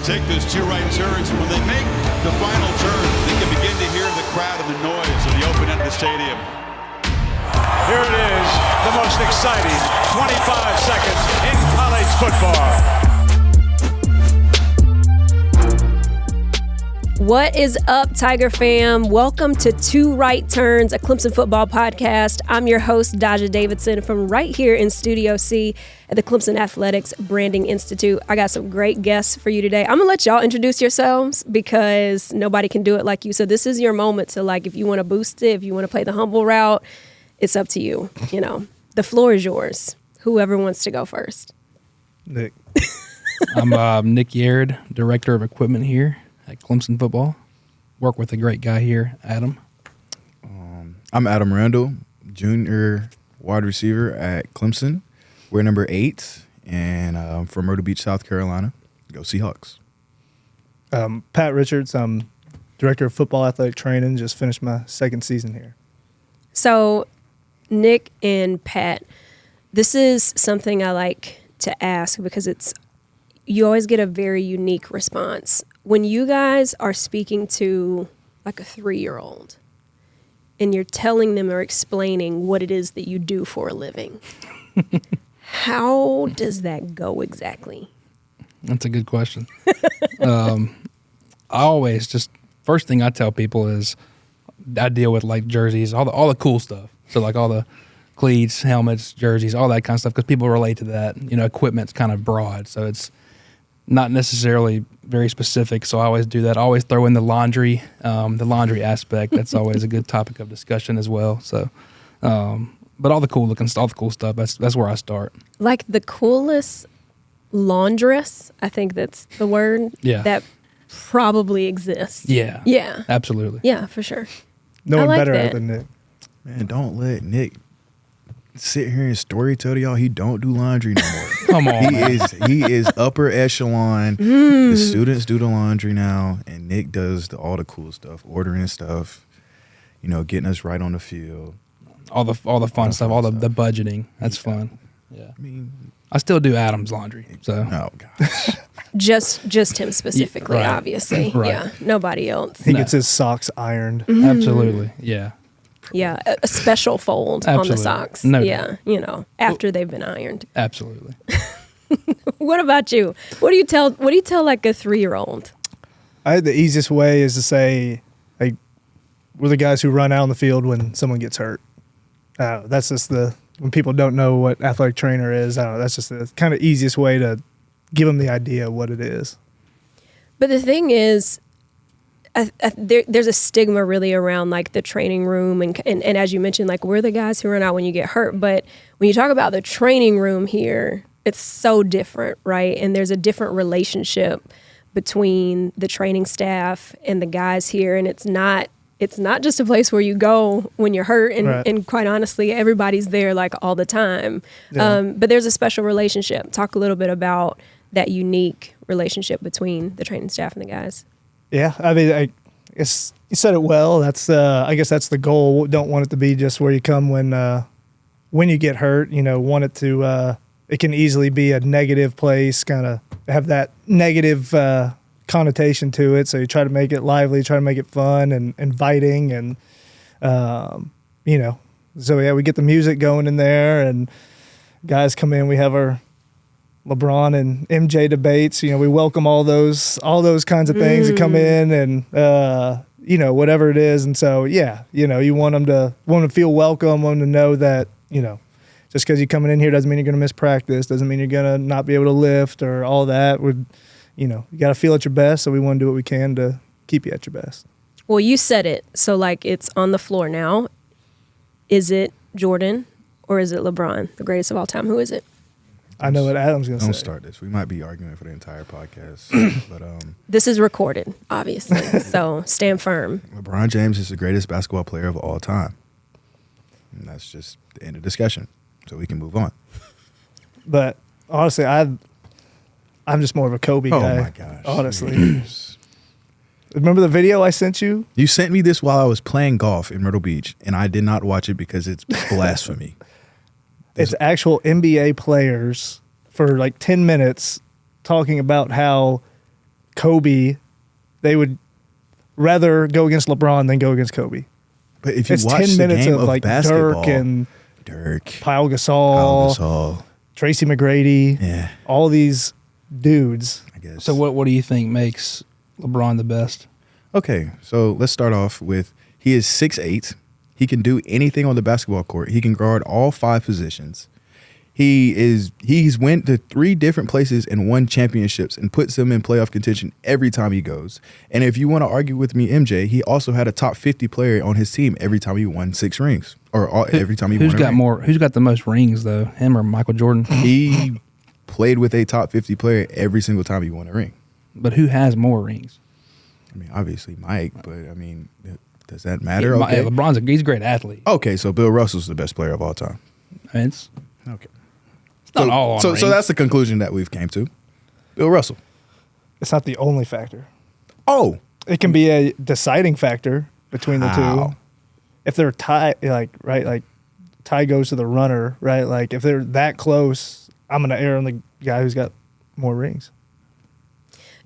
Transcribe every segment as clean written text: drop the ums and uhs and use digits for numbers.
take those two right turns, and when they make the final turn, they can begin to hear the crowd and the noise of the open end of the stadium. Here it is, the most exciting 25 seconds in college football. What is up, Tiger fam? Welcome to Two Right Turns, a Clemson football podcast. I'm your host, Daja Davidson, from right here in Studio C at the Clemson Athletics Branding Institute. I got some great guests for you today. I'm going to let y'all introduce yourselves because nobody can do it like you. So this is your moment to, like, if you want to boost it, if you want to play the humble route, it's up to you. You know, the floor is yours. Whoever wants to go first. Nick. I'm Nick Yaird, Director of Equipment here at Clemson Football. Work with a great guy here, Adam. I'm Adam Randall, junior wide receiver at Clemson. We're number 8, and I'm from Myrtle Beach, South Carolina. Go Seahawks. Pat Richards. I'm Director of Football Athletic Training. Just finished my second season here. So, Nick and Pat, this is something I like to ask because you always get a very unique response. When you guys are speaking to like a 3-year-old and you're telling them or explaining what it is that you do for a living, how does that go exactly? That's a good question. I always just, first thing I tell people is I deal with like jerseys, all the cool stuff. So like all the cleats, helmets, jerseys, all that kind of stuff, because people relate to that. You know, equipment's kind of broad, so it's not necessarily very specific, so I always do that. I always throw in the laundry aspect. That's always a good topic of discussion as well. So, but all the cool stuff, that's where I start. Like the coolest laundress, I think that's the word. Yeah. That probably exists. Yeah. Yeah. Absolutely. Yeah, for sure. No one like better that. than Nick. Man, don't let Nick sit here and story tell y'all he don't do laundry no more. Come on, He is upper echelon. The students do the laundry now, and Nick does all the cool stuff, ordering stuff, you know, getting us right on the field. All the fun stuff, all the budgeting. That's fun. Yeah. I mean, I still do Adam's laundry. So. Oh gosh. Just him specifically, Right. Obviously. Right. Yeah. Nobody else. He gets his socks ironed. Absolutely. Yeah. Yeah, a special fold on the Absolutely. socks. No yeah, doubt. you know, after they've been ironed. Absolutely. What about you? What do you tell like a 3-year-old? The easiest way is to say, like, we're the guys who run out on the field when someone gets hurt. That's just when people don't know what athletic trainer is, I don't know, that's just the kind of easiest way to give them the idea of what it is. But the thing is, there's a stigma really around like the training room and as you mentioned, like we're the guys who run out when you get hurt. But when you talk about the training room here, it's so different, right? And there's a different relationship between the training staff and the guys here. And it's not just a place where you go when you're hurt. And, right. and quite honestly, everybody's there like all the time. Yeah. But there's a special relationship. Talk a little bit about that unique relationship between the training staff and the guys. Yeah, I mean, I guess you said it well. That's I guess that's the goal. Don't want it to be just where you come when you get hurt. You know, want it to. It can easily be a negative place, kind of have that negative connotation to it. So you try to make it lively, try to make it fun and inviting, and you know. So yeah, we get the music going in there, and guys come in. We have our LeBron and MJ debates. You know, we welcome all those kinds of things that come in, and you know, whatever it is. And so yeah, you know, you want them to feel welcome, want them to know that, you know, just because you're coming in here doesn't mean you're going to miss practice, doesn't mean you're going to not be able to lift or all that. You know, you got to feel at your best. So we want to do what we can to keep you at your best. Well, you said it. So like it's on the floor now. Is it Jordan or is it LeBron, the greatest of all time? Who is it? I know what Adam's going to say. Don't start this. We might be arguing for the entire podcast. But this is recorded, obviously, so stand firm. LeBron James is the greatest basketball player of all time. And that's just the end of discussion. So we can move on. But honestly, I'm just more of a Kobe guy. Oh my gosh. Honestly. Remember the video I sent you? You sent me this while I was playing golf in Myrtle Beach, and I did not watch it because it's blasphemy. It's actual NBA players for like 10 minutes talking about how Kobe, they would rather go against LeBron than go against Kobe. But if you It's watch 10 the minutes game of of like basketball, Dirk, Dirk, Pau Pau Gasol, Gasol, Tracy McGrady, yeah, all these dudes. I guess. So what do you think makes LeBron the best? Okay, so let's start off with he is 6'8". He can do anything on the basketball court. He can guard all 5 positions. He's went to 3 different places and won championships and puts them in playoff contention every time he goes. And if you want to argue with me, MJ, he also had a top 50 player on his team every time he won 6 rings, or every time he won. Who's got the most rings though? Him or Michael Jordan? He played with a top 50 player every single time he won a ring. But who has more rings? I mean, obviously Mike, but I mean, does that matter? Okay. He's a great athlete. Okay, so Bill Russell's the best player of all time. I mean, it's Okay. not all on So rings. that's the conclusion that we've came to. Bill Russell. It's not the only factor. Oh, It can be a deciding factor between the How? two. If they're tied, like tie goes to the runner, right? Like if they're that close, I'm gonna err on the guy who's got more rings.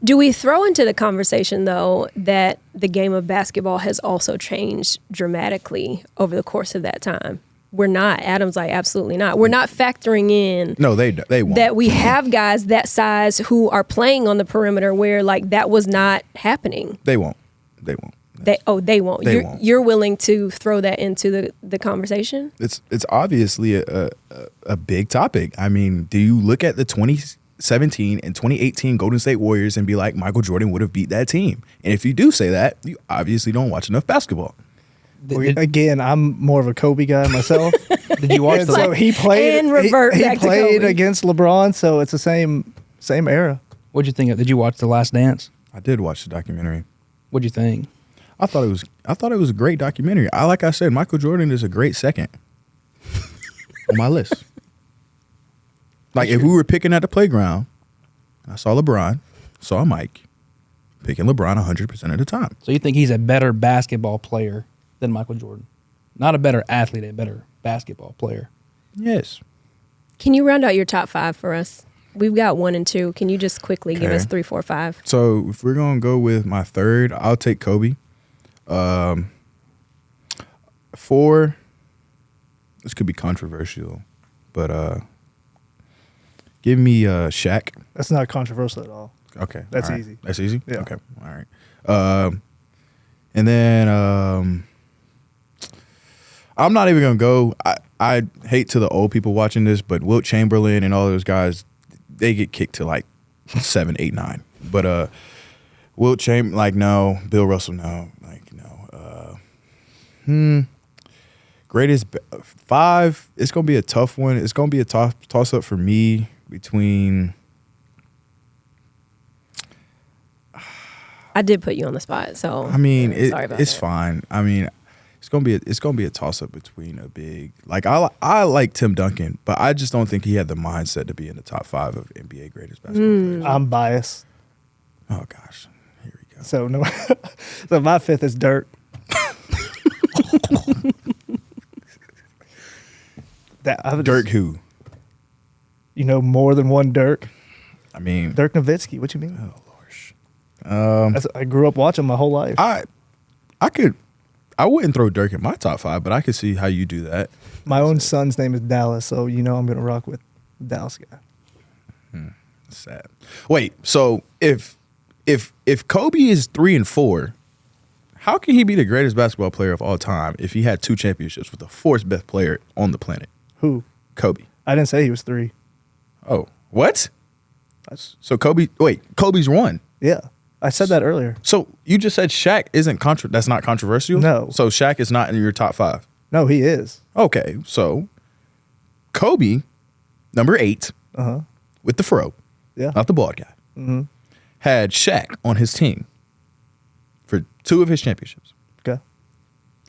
Do we throw into the conversation, though, that the game of basketball has also changed dramatically over the course of that time? We're not. Adam's like, absolutely not. We're not factoring in no, they won't. that we have guys that size who are playing on the perimeter where, like, that was not happening. They won't. They won't. They won't. They won't. You're willing to throw that into the conversation? It's obviously a big topic. I mean, do you look at the 2017 and 2018 Golden State Warriors and be like, Michael Jordan would have beat that team? And if you do say that, you obviously don't watch enough basketball. Again, I'm more of a Kobe guy myself. Did you watch And the? so he played. And revert he back to played Kobe. against LeBron, so it's the same era. What'd you think of? Did you watch The Last Dance? I did watch the documentary. What'd you think? I thought it was a great documentary. Like I said, Michael Jordan is a great second on my list. Like if we were picking at the playground, I saw LeBron, saw Mike, picking LeBron 100% of the time. So you think he's a better basketball player than Michael Jordan? Not a better athlete, a better basketball player. Yes. Can you round out your top 5 for us? We've got 1 and 2. Can you just quickly give Okay. us 3, 4, 5? So if we're gonna go with my third, I'll take Kobe. 4, this could be controversial, but give me Shaq. That's not controversial at all. Okay, That's all right. easy. That's easy. Yeah. Okay, all right. And then I'm not even gonna go. I hate to the old people watching this, but Wilt Chamberlain and all those guys, they get kicked to like 7, 8, 9. But Wilt Chamberlain, like no. Bill Russell, no. Like no. Greatest 5. It's gonna be a tough one. It's gonna be a toss up for me between. I did put you on the spot, so I mean, sorry about it's that. fine. I mean, it's gonna be a toss up between a big like I like Tim Duncan, but I just don't think he had the mindset to be in the top 5 of NBA greatest basketball players. I'm biased, Oh gosh, here we go. so no. So my 5th is Dirk. Dirk who? You know more than one Dirk. I mean, Dirk Nowitzki. What you mean? oh Lord. I grew up watching my whole life. I wouldn't throw Dirk in my top 5, but I could see how you do that. My own son's name is Dallas, so you know I'm gonna rock with the Dallas guy. Sad. Wait, so if Kobe is 3 and 4, how can he be the greatest basketball player of all time if he had 2 championships with the 4th best player on the planet? Who? Kobe. I didn't say he was 3. Oh, what? So Kobe's 1. Yeah, I said that earlier. So you just said Shaq isn't that's not controversial? No. So Shaq is not in your top 5. No, he is. Okay, so Kobe, number 8, with the fro, Yeah. not the bald guy, had Shaq on his team for 2 of his championships. Okay.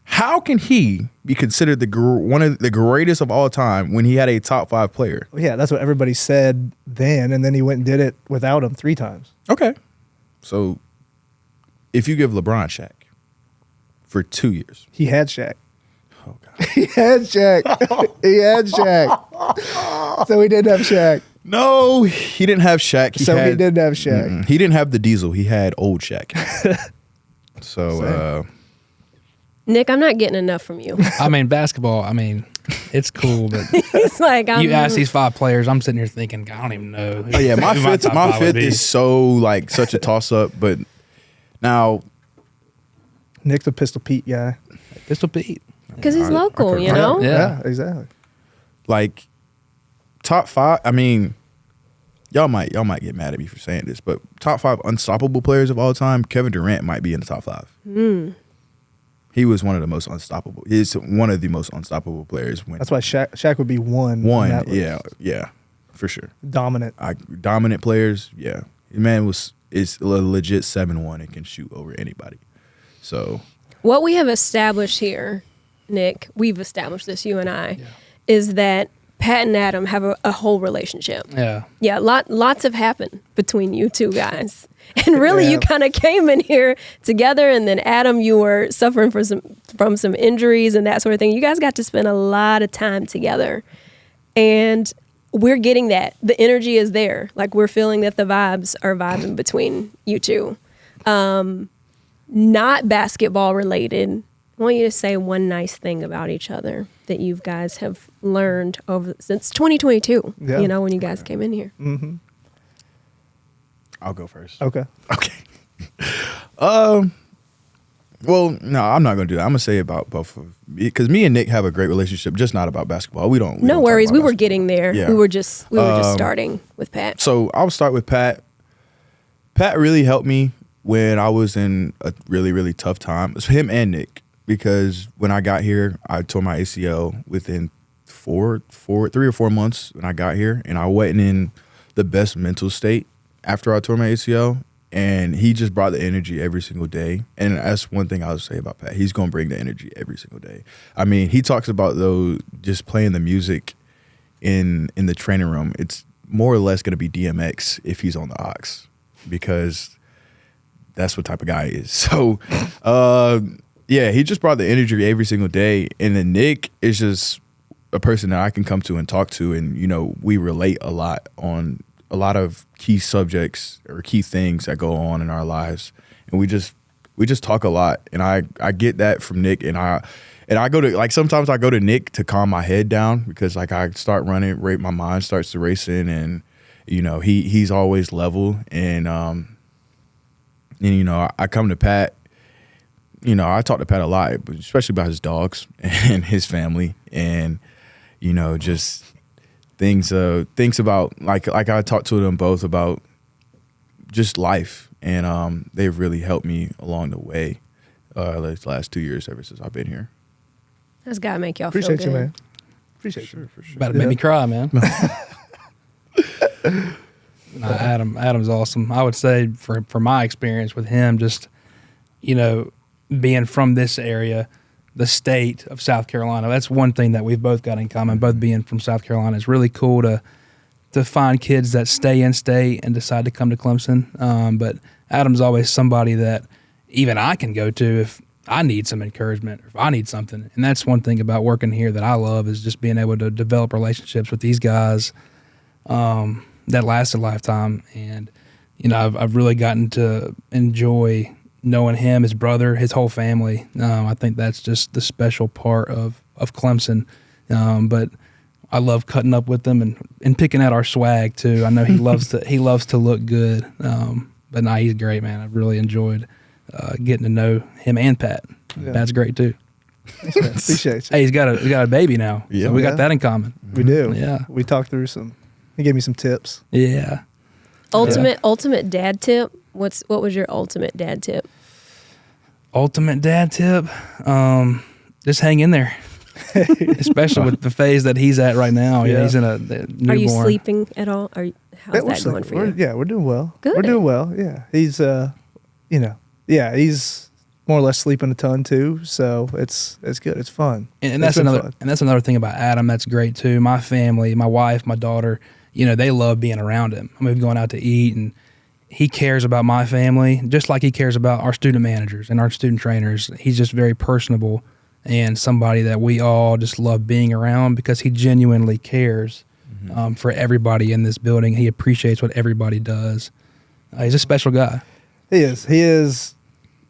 How can he be considered one of the greatest of all time when he had a top 5 player? Well, yeah, that's what everybody said then, and then he went and did it without him 3 times. Okay. So if you give LeBron Shaq for 2 years. He had Shaq. Oh, God. He had Shaq. He had Shaq. So he didn't have Shaq. No, he didn't have Shaq. He didn't have Shaq. He didn't have the Diesel. He had old Shaq. So, Nick, I'm not getting enough from you. I mean, basketball, it's cool, but It's like you ask these 5 players, I'm sitting here thinking, I don't even know. oh yeah, my who fifth, top my 5 would fifth be. is so like such a toss up. But now, Nick the Pistol Pete guy. Pistol Pete. because he's I local, could- you know. Yeah. Exactly. like top 5. I mean, y'all might get mad at me for saying this, but top 5 unstoppable players of all time. Kevin Durant might be in the top 5. He was one of the most unstoppable. He's one of the most unstoppable players. When That's why Shaq would be one. on that list. yeah, for sure. Dominant. Dominant players, yeah. The man is a legit 7'1" and can shoot over anybody. So What we have established here, Nick, we've established this, you and I, is that Pat and Adam have a whole relationship. Yeah. Yeah, lots have happened between you two guys. And really, Yeah. you kind of came in here together, and then Adam, you were suffering from some injuries and that sort of thing. You guys got to spend a lot of time together, and we're getting that. The energy is there. Like, we're feeling that the vibes are vibing between you two. Not basketball related. I want you to say one nice thing about each other that you guys have learned since 2022. Yeah. You know, when you guys came in here. I'll go first. Okay. Okay. Well, no, I'm not gonna do that. I'm gonna say about both of because me and Nick have a great relationship, just not about basketball. We don't. No talk worries. about We were basketball. getting there. Yeah. We were just starting with Pat. So I'll start with Pat. Pat really helped me when I was in a really, really tough time. It's him and Nick, because when I got here, I tore my ACL within 3 or 4 months when I got here, and I wasn't in the best mental state after I tore my ACL. And he just brought the energy every single day. And that's one thing I would say about Pat. He's going to bring the energy every single day. I mean, he talks about just playing the music in the training room. It's more or less going to be DMX if he's on the aux, because that's what type of guy he is. So, yeah, he just brought the energy every single day. And then Nick is just a person that I can come to and talk to. And, you know, we relate a lot on a lot of key subjects or key things that go on in our lives. And we just talk a lot. And I get that from Nick. And I go to, like, sometimes I go to Nick to calm my head down, because like I start running, my mind starts to racing, and, you know, he's always level. And you know, I come to Pat, you know, I talk to Pat a lot, but especially about his dogs and his family, and, you know, just things about, like I talked to them both about just life, and they've really helped me along the way the last 2 years ever since I've been here. That's got to make y'all feel Appreciate good. you, man. Appreciate you. For sure. About to make me cry, man. Adam's awesome. I would say for my experience with him, just, you know, being from this area, the state of South Carolina, that's one thing that we've both got in common, both being from South Carolina. It's really cool to find kids that stay in state and decide to come to Clemson. But Adam's always somebody that even I can go to if I need some encouragement or if I need something. And that's one thing about working here that I love, is just being able to develop relationships with these guys that last a lifetime. And, you know, I've really gotten to enjoy knowing him, his brother, his whole family. I think that's just the special part of Clemson. But I love cutting up with them and picking out our swag too. I know he loves to look good. But nah, he's great, man. I've really enjoyed getting to know him and Pat. Yeah. Pat's great too. Thanks, man. Appreciate you. Hey, he's got a baby now. Yeah. So we got Yeah. that in common. We do. Yeah. We talked through he gave me some tips. Yeah. Ultimate dad tip. What was your ultimate dad tip? Ultimate dad tip, just hang in there. Especially with the phase that he's at right now. Yeah, Yeah. he's in a newborn. Are you sleeping at all? How's Yeah, that going for you? Yeah, we're doing well. Good. We're doing well. Yeah. He's he's more or less sleeping a ton too. So it's good. It's fun. And It's that's been fun. that's another thing about Adam that's great too. My family, my wife, my daughter, you know, they love being around him. I mean, we've gone out to eat, and he cares about my family just like he cares about our student managers and our student trainers. He's just very personable and somebody that we all just love being around, because he genuinely cares for everybody in this building. He appreciates what everybody does. He's a special guy. He is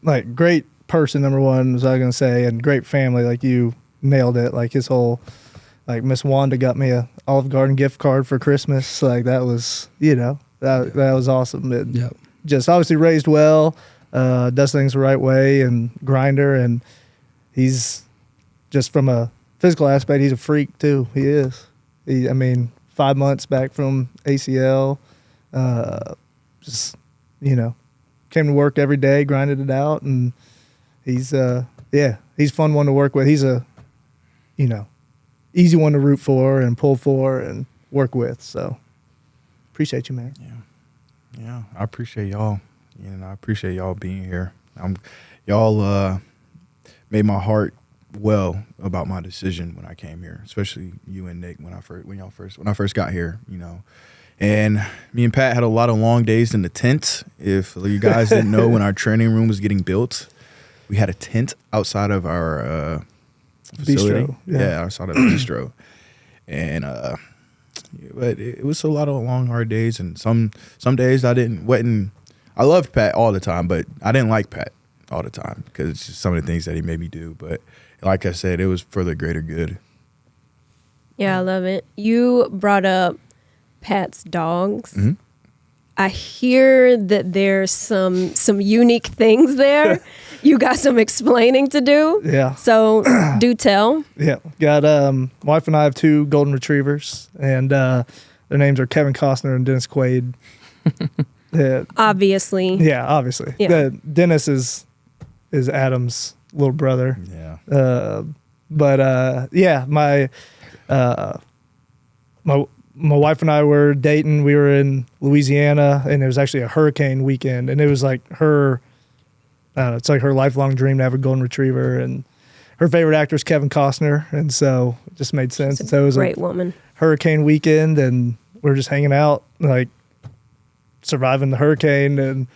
like great person, number one, was I going to say, and great family. Like you nailed it. Like his whole, like Miss Wanda got me a Olive Garden gift card for Christmas. Like that was, that was awesome. And just obviously raised well, does things the right way and grinder. And he's just from a physical aspect, he's a freak too. He is. 5 months back from ACL, just, came to work every day, grinded it out, and he's fun one to work with. He's a, easy one to root for and pull for and work with. So appreciate you, man. Yeah, I appreciate y'all. I appreciate y'all being here. Y'all made my heart well about my decision when I came here, especially you and Nick when I first got here. And me and Pat had a lot of long days in the tent. If you guys didn't know, when our training room was getting built, we had a tent outside of our facility. Bistro. Yeah, outside of the bistro. And but it was a lot of long, hard days. And some days I loved Pat all the time, but I didn't like Pat all the time because it's just some of the things that he made me do. But like I said, it was for the greater good. Yeah, I love it. You brought up Pat's dogs. Mm-hmm. I hear that there's some unique things there. You got some explaining to do. Yeah. So do tell. Yeah. Got my wife and I have 2 golden retrievers, and their names are Kevin Costner and Dennis Quaid. Obviously. Yeah, obviously. Yeah. Dennis is Adam's little brother. Yeah. My wife and I were dating. We were in Louisiana, and it was actually a hurricane weekend, and it was like it's like her lifelong dream to have a golden retriever, and her favorite actor is Kevin Costner, and so it just made sense. She's a So it was great a woman. hurricane weekend, and we were just hanging out, like surviving the hurricane, and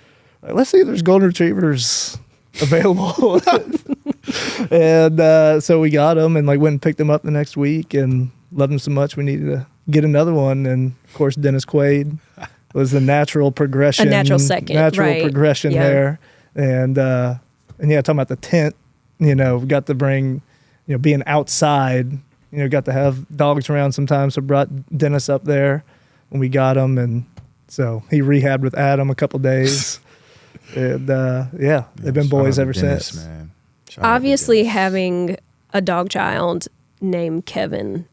like, let's see if there's golden retrievers available. And so we got them, and like went and picked them up the next week, and loved them so much we needed to get another one. And of course, Dennis Quaid was the natural progression, A natural second, right. progression Yeah. there. And yeah, talking about the tent, we got to bring, being outside, got to have dogs around sometimes. So brought Dennis up there when we got him, and so he rehabbed with Adam a couple days. And they've been boys ever Dennis, since. Man. Shout out to Obviously, Dennis. having a dog child named Kevin,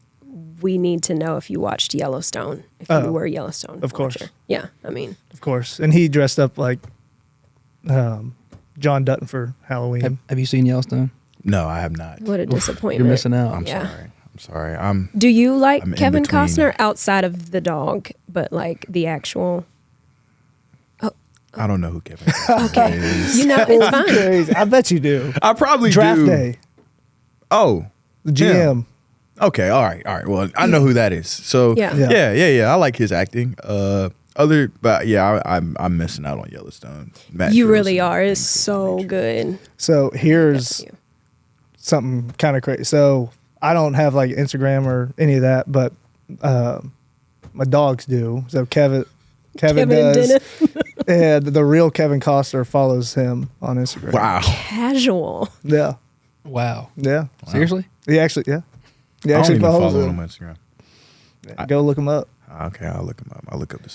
we need to know if you watched Yellowstone, if you were a Yellowstone Of course. watcher. Yeah, Of course. And he dressed up like John Dutton for Halloween. Have you seen Yellowstone? No, I have not. what a disappointment. You're missing out. I'm Yeah. sorry. Do you like I'm in Kevin between. Costner outside of the dog, but like the actual? I don't know who Kevin Costner is. It's fine. Crazy. I bet you do. I probably Draft do. day. Oh, The GM. okay. All right. Well, I know who that is. So Yeah. Yeah. I like his acting. I'm missing out on Yellowstone. Matt You Sherrill's really in are. it. It's so good. So here's Yes, you. something kind of crazy. So I don't have like Instagram or any of that, but my dogs do. So Kevin Kevin and does. Dennis. And the real Kevin Costner follows him on Instagram. Wow. Casual. Yeah. Wow. Yeah. Seriously? He actually, yeah. He I don't actually even follows follow him. him on Instagram. Go look him up. Okay, I'll look him up. I'll look up this.